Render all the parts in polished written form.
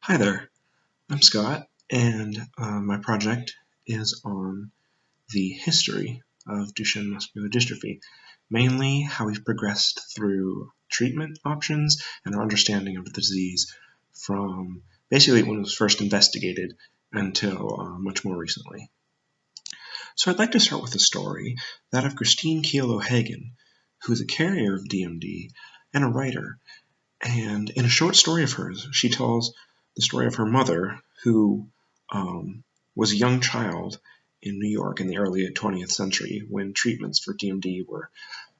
Hi there, I'm Scott, and my project is on the history of Duchenne muscular dystrophy, mainly how we've progressed through treatment options and our understanding of the disease from basically when it was first investigated until much more recently. So I'd like to start with a story, that of Christine Keil O'Hagan, who is a carrier of DMD and a writer. And in a short story of hers, she tells the story of her mother, who was a young child in New York in the early 20th century when treatments for DMD were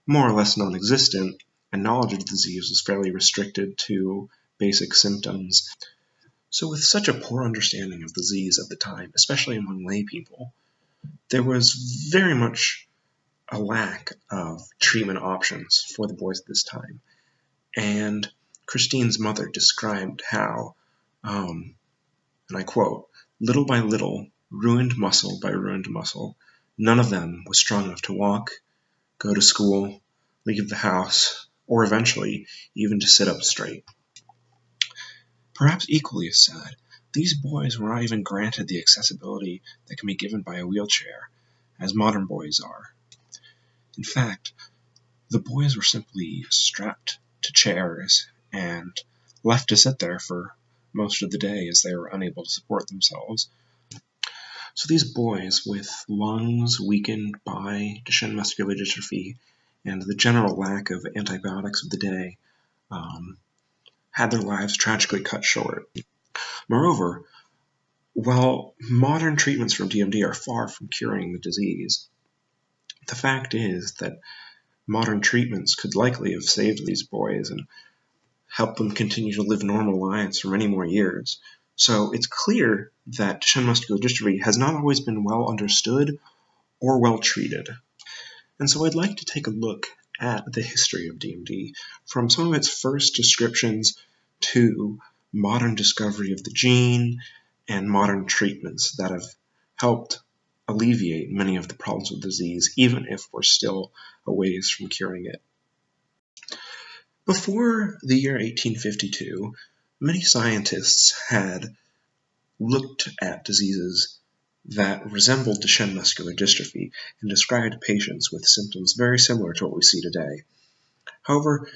more or less non-existent and knowledge of the disease was fairly restricted to basic symptoms. So with such a poor understanding of the disease at the time, especially among lay people, there was very much a lack of treatment options for the boys at this time. And Christine's mother described how, and I quote, "little by little, ruined muscle by ruined muscle, none of them was strong enough to walk, go to school, leave the house, or eventually even to sit up straight." Perhaps equally as sad, these boys were not even granted the accessibility that can be given by a wheelchair, as modern boys are. In fact, the boys were simply strapped to chairs and left to sit there for most of the day as they were unable to support themselves. So these boys, with lungs weakened by Duchenne muscular dystrophy and the general lack of antibiotics of the day, had their lives tragically cut short. Moreover, while modern treatments for DMD are far from curing the disease, the fact is that modern treatments could likely have saved these boys and helped them continue to live normal lives for many more years. So it's clear that Duchenne muscular dystrophy has not always been well understood or well treated. And so I'd like to take a look at the history of DMD, from some of its first descriptions to modern discovery of the gene and modern treatments that have helped alleviate many of the problems of the disease, even if we're still a ways from curing it. Before the year 1852, many scientists had looked at diseases that resembled Duchenne muscular dystrophy and described patients with symptoms very similar to what we see today. However,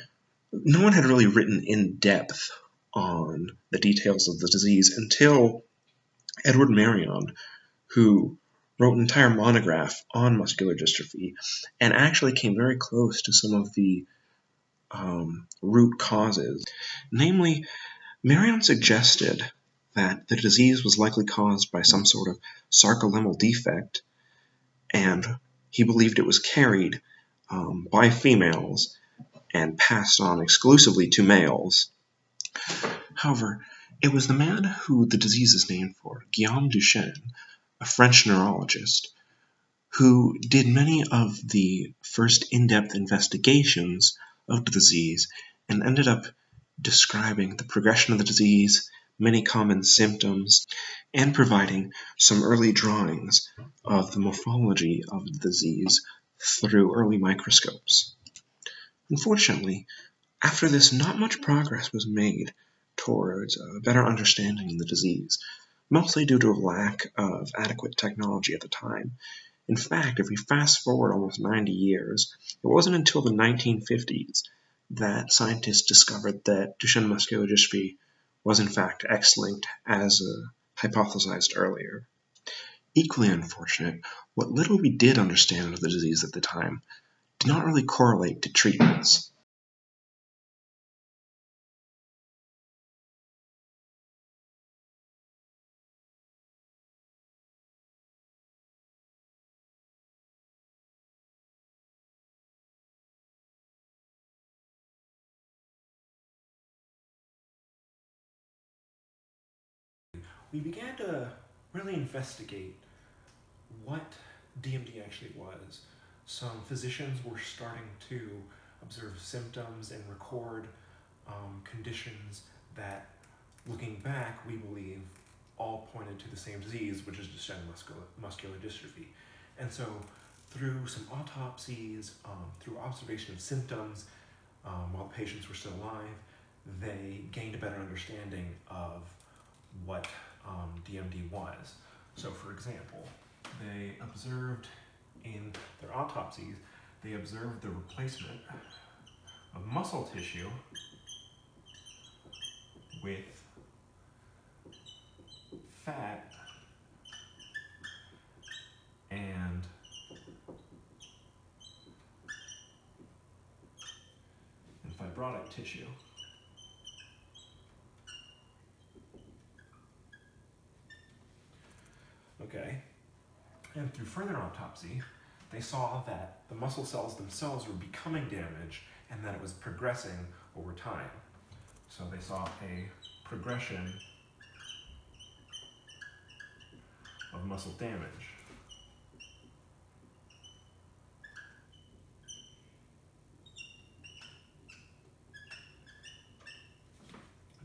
no one had really written in depth on the details of the disease until Edward Marion, who wrote an entire monograph on muscular dystrophy and actually came very close to some of the root causes. Namely, Marion suggested that the disease was likely caused by some sort of sarcolemmal defect, and he believed it was carried by females and passed on exclusively to males. However, it was the man who the disease is named for, Guillaume Duchenne, a French neurologist, who did many of the first in-depth investigations of the disease and ended up describing the progression of the disease, many common symptoms, and providing some early drawings of the morphology of the disease through early microscopes. Unfortunately, after this, not much progress was made towards a better understanding of the disease, mostly due to a lack of adequate technology at the time. In fact, if we fast forward almost 90 years, it wasn't until the 1950s that scientists discovered that Duchenne muscular dystrophy was in fact X-linked as hypothesized earlier. Equally unfortunate, what little we did understand of the disease at the time did not really correlate to treatments. We began to really investigate what DMD actually was. Some physicians were starting to observe symptoms and record conditions that, looking back, we believe all pointed to the same disease, which is Duchenne muscular dystrophy. And so through some autopsies, through observation of symptoms, while patients were still alive, they gained a better understanding of what DMD was. So for example, they observed in their autopsies, they observed the replacement of muscle tissue with fat and fibrotic tissue. Okay, and through further autopsy, they saw that the muscle cells themselves were becoming damaged and that it was progressing over time. So they saw a progression of muscle damage.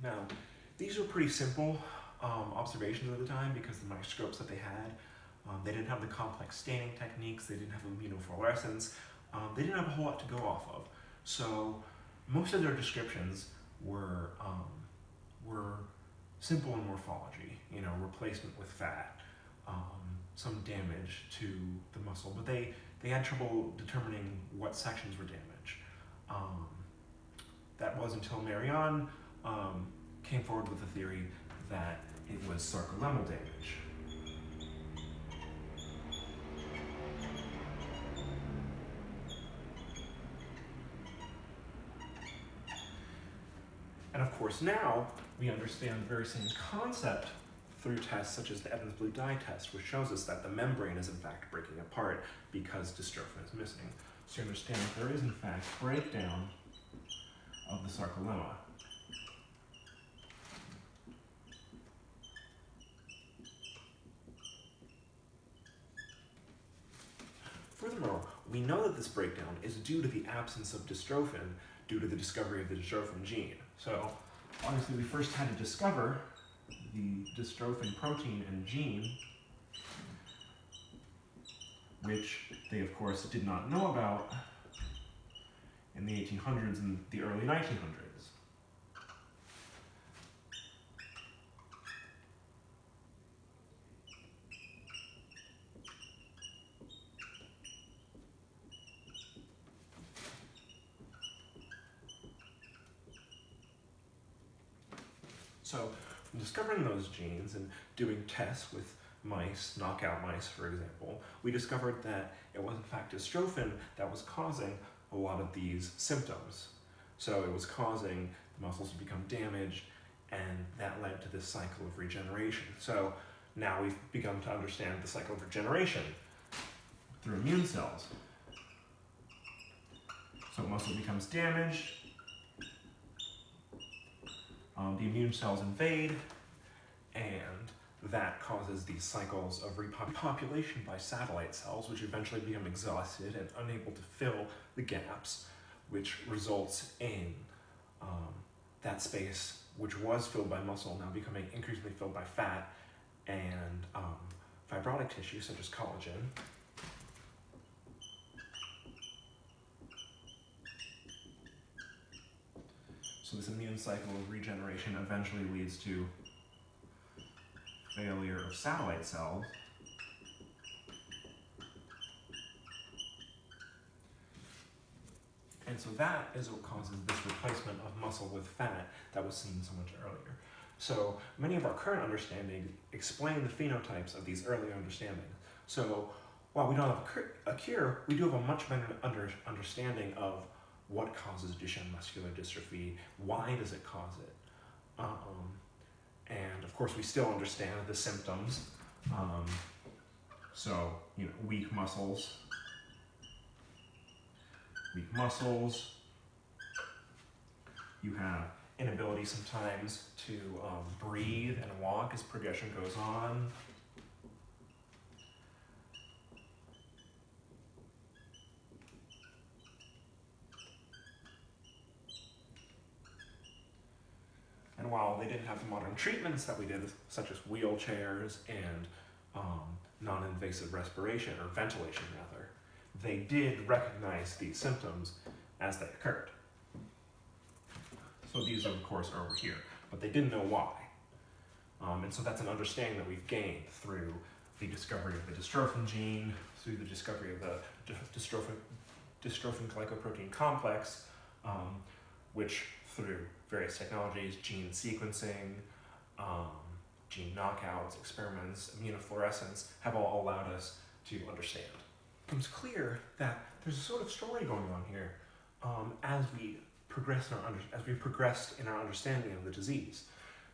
Now, these are pretty simple observations at the time because the microscopes that they had, they didn't have the complex staining techniques, they didn't have immunofluorescence, they didn't have a whole lot to go off of. So most of their descriptions were simple in morphology, you know, replacement with fat, some damage to the muscle, but they had trouble determining what sections were damaged. That was until Marianne came forward with the theory that it was sarcolemmal damage. And of course now, we understand the very same concept through tests such as the Evans blue dye test, which shows us that the membrane is in fact breaking apart because dystrophin is missing. So you understand that there is in fact breakdown of the sarcolemma. Furthermore, we know that this breakdown is due to the absence of dystrophin due to the discovery of the dystrophin gene. So obviously we first had to discover the dystrophin protein and gene, which they of course did not know about in the 1800s and the early 1900s. So, from discovering those genes and doing tests with mice, knockout mice for example, we discovered that it was in fact dystrophin that was causing a lot of these symptoms. So it was causing the muscles to become damaged, and that led to this cycle of regeneration. So now we've begun to understand the cycle of regeneration through immune cells. So muscle becomes damaged, the immune cells invade, and that causes these cycles of repopulation by satellite cells, which eventually become exhausted and unable to fill the gaps, which results in that space, which was filled by muscle, now becoming increasingly filled by fat and fibrotic tissue, such as collagen. So this immune cycle of regeneration eventually leads to failure of satellite cells, and so that is what causes this replacement of muscle with fat that was seen so much earlier. So many of our current understanding explain the phenotypes of these earlier understandings. So while we don't have a cure, we do have a much better understanding of what causes Duchenne muscular dystrophy, why does it cause it, and of course we still understand the symptoms. So, you know, weak muscles, you have inability sometimes to breathe and walk as progression goes on. And while they didn't have the modern treatments that we did, such as wheelchairs and non-invasive respiration, or ventilation rather, they did recognize these symptoms as they occurred. So these, of course, are over here, but they didn't know why. And so that's an understanding that we've gained through the discovery of the dystrophin gene, through the discovery of the dystrophin glycoprotein complex, which through various technologies, gene sequencing, gene knockouts, experiments, immunofluorescence, have all allowed us to understand. It becomes clear that there's a sort of story going on here as we progressed in our understanding of the disease.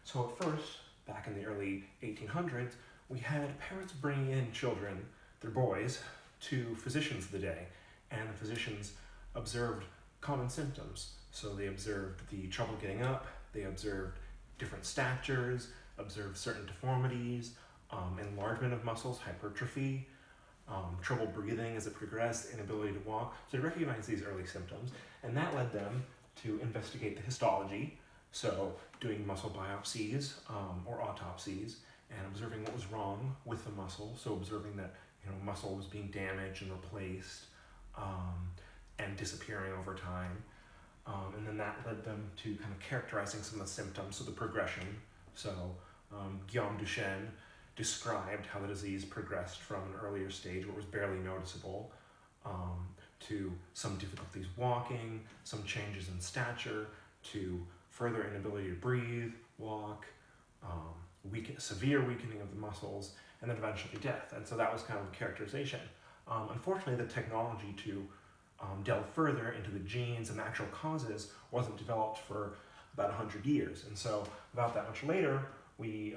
So at first, back in the early 1800s, we had parents bringing in children, their boys, to physicians of the day, and the physicians observed common symptoms. So they observed the trouble getting up, they observed different statures, observed certain deformities, enlargement of muscles, hypertrophy, trouble breathing as it progressed, inability to walk. So they recognized these early symptoms, and that led them to investigate the histology, so doing muscle biopsies or autopsies, and observing what was wrong with the muscle, so observing that muscle was being damaged and replaced and disappearing over time. And then that led them to kind of characterizing some of the symptoms, so the progression. So Guillaume Duchenne described how the disease progressed from an earlier stage where it was barely noticeable to some difficulties walking, some changes in stature, to further inability to breathe, walk, severe weakening of the muscles, and then eventually death. And so that was kind of a characterization. Unfortunately, the technology to delve further into the genes and the actual causes wasn't developed for about 100 years. And so about that much later, we,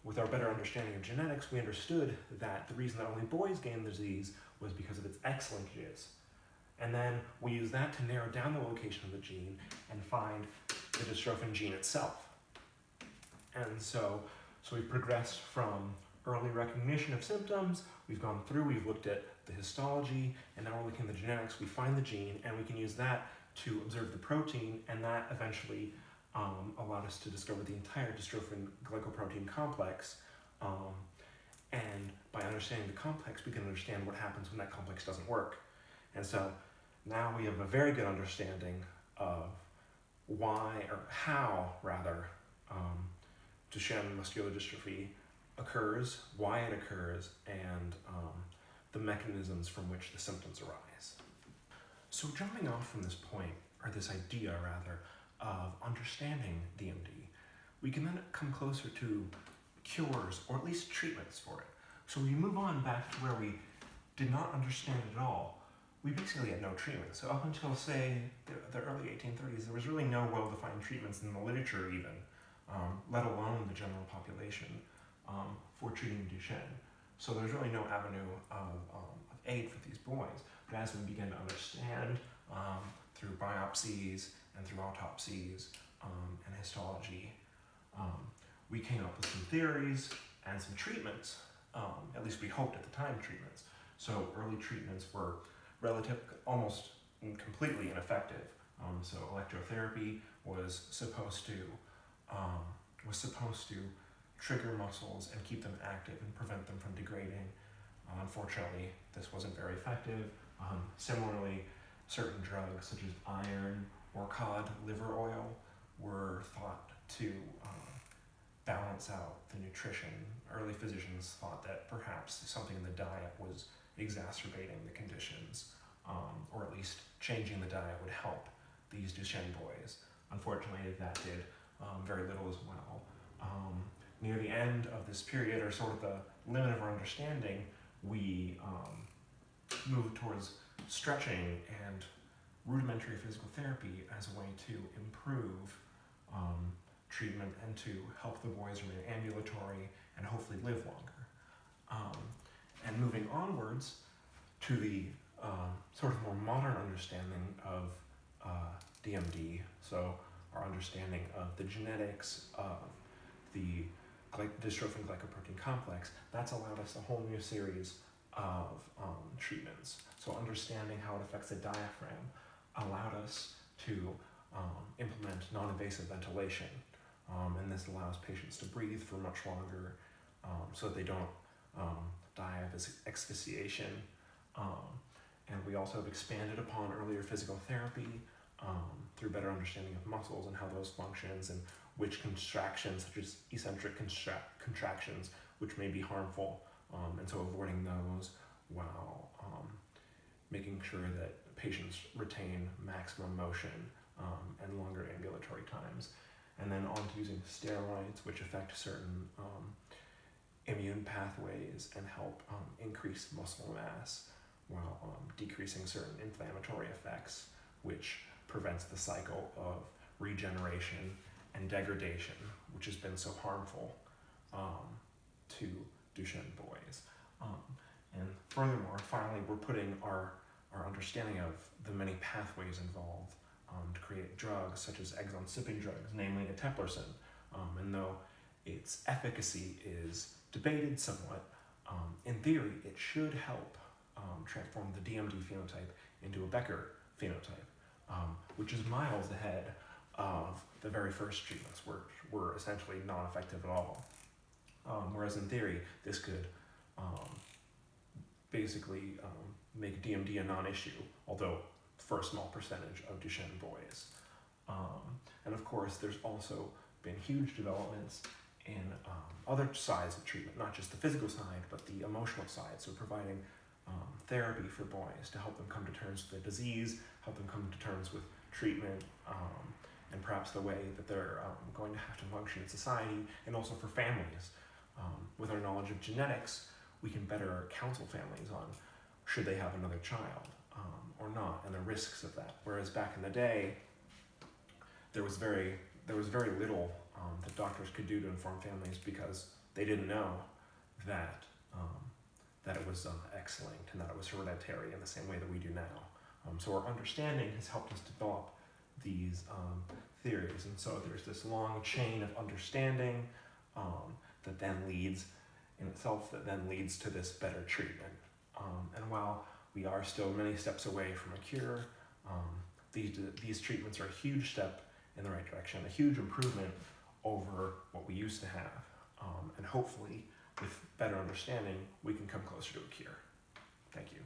with our better understanding of genetics, we understood that the reason that only boys gain the disease was because of its X linkages. And then we used that to narrow down the location of the gene and find the dystrophin gene itself. And so we've progressed from early recognition of symptoms, we've gone through, we've looked at the histology, and now we're looking at the genetics. We find the gene, and we can use that to observe the protein, and that eventually allowed us to discover the entire dystrophin glycoprotein complex. And by understanding the complex, we can understand what happens when that complex doesn't work. And so now we have a very good understanding of how Duchenne muscular dystrophy occurs, why it occurs, and the mechanisms from which the symptoms arise. So jumping off from this point, or this idea rather, of understanding DMD, we can then come closer to cures, or at least treatments for it. So we move on back to where we did not understand it at all. We basically had no treatment. So up until, say, the early 1830s, there was really no well-defined treatments in the literature even, let alone the general population, for treating Duchenne. So there's really no avenue of aid for these boys. But as we begin to understand through biopsies and through autopsies and histology, we came up with some theories and some treatments, at least we hoped at the time treatments. So early treatments were almost completely ineffective. So electrotherapy was supposed to trigger muscles and keep them active and prevent them from degrading. Unfortunately, this wasn't very effective. Similarly, certain drugs such as iron or cod liver oil were thought to balance out the nutrition. Early physicians thought that perhaps something in the diet was exacerbating the conditions, or at least changing the diet would help these Duchenne boys. Unfortunately, that did very little as well. Near the end of this period, or sort of the limit of our understanding, we moved towards stretching and rudimentary physical therapy as a way to improve treatment and to help the boys remain ambulatory and hopefully live longer. And moving onwards to the sort of more modern understanding of DMD, so our understanding of the genetics of the dystrophin glycoprotein complex, that's allowed us a whole new series of treatments. So understanding how it affects the diaphragm allowed us to implement non-invasive ventilation, and this allows patients to breathe for much longer so that they don't die of asphyxiation. And we also have expanded upon earlier physical therapy through better understanding of muscles and how those functions, and which contractions, such as eccentric contractions, which may be harmful, and so avoiding those while making sure that patients retain maximum motion and longer ambulatory times. And then on to using steroids, which affect certain immune pathways and help increase muscle mass while decreasing certain inflammatory effects, which prevents the cycle of regeneration and degradation, which has been so harmful to Duchenne boys. And furthermore, finally, we're putting our understanding of the many pathways involved to create drugs such as exon-skipping drugs, namely eteplirsen. And though its efficacy is debated somewhat, in theory, it should help transform the DMD phenotype into a Becker phenotype, which is miles ahead of the very first treatments, which were essentially non-effective at all. Whereas in theory, this could basically make DMD a non-issue, although for a small percentage of Duchenne boys. And of course, there's also been huge developments in other sides of treatment, not just the physical side, but the emotional side. So providing therapy for boys to help them come to terms with the disease, help them come to terms with treatment, and perhaps the way that they're going to have to function in society, and also for families. With our knowledge of genetics, we can better counsel families on should they have another child or not, and the risks of that. Whereas back in the day, there was very little that doctors could do to inform families because they didn't know that it was X-linked and that it was hereditary in the same way that we do now. So our understanding has helped us develop these theories, and so there's this long chain of understanding that then leads to this better treatment. And while we are still many steps away from a cure, these treatments are a huge step in the right direction, a huge improvement over what we used to have. And hopefully, with better understanding, we can come closer to a cure. Thank you.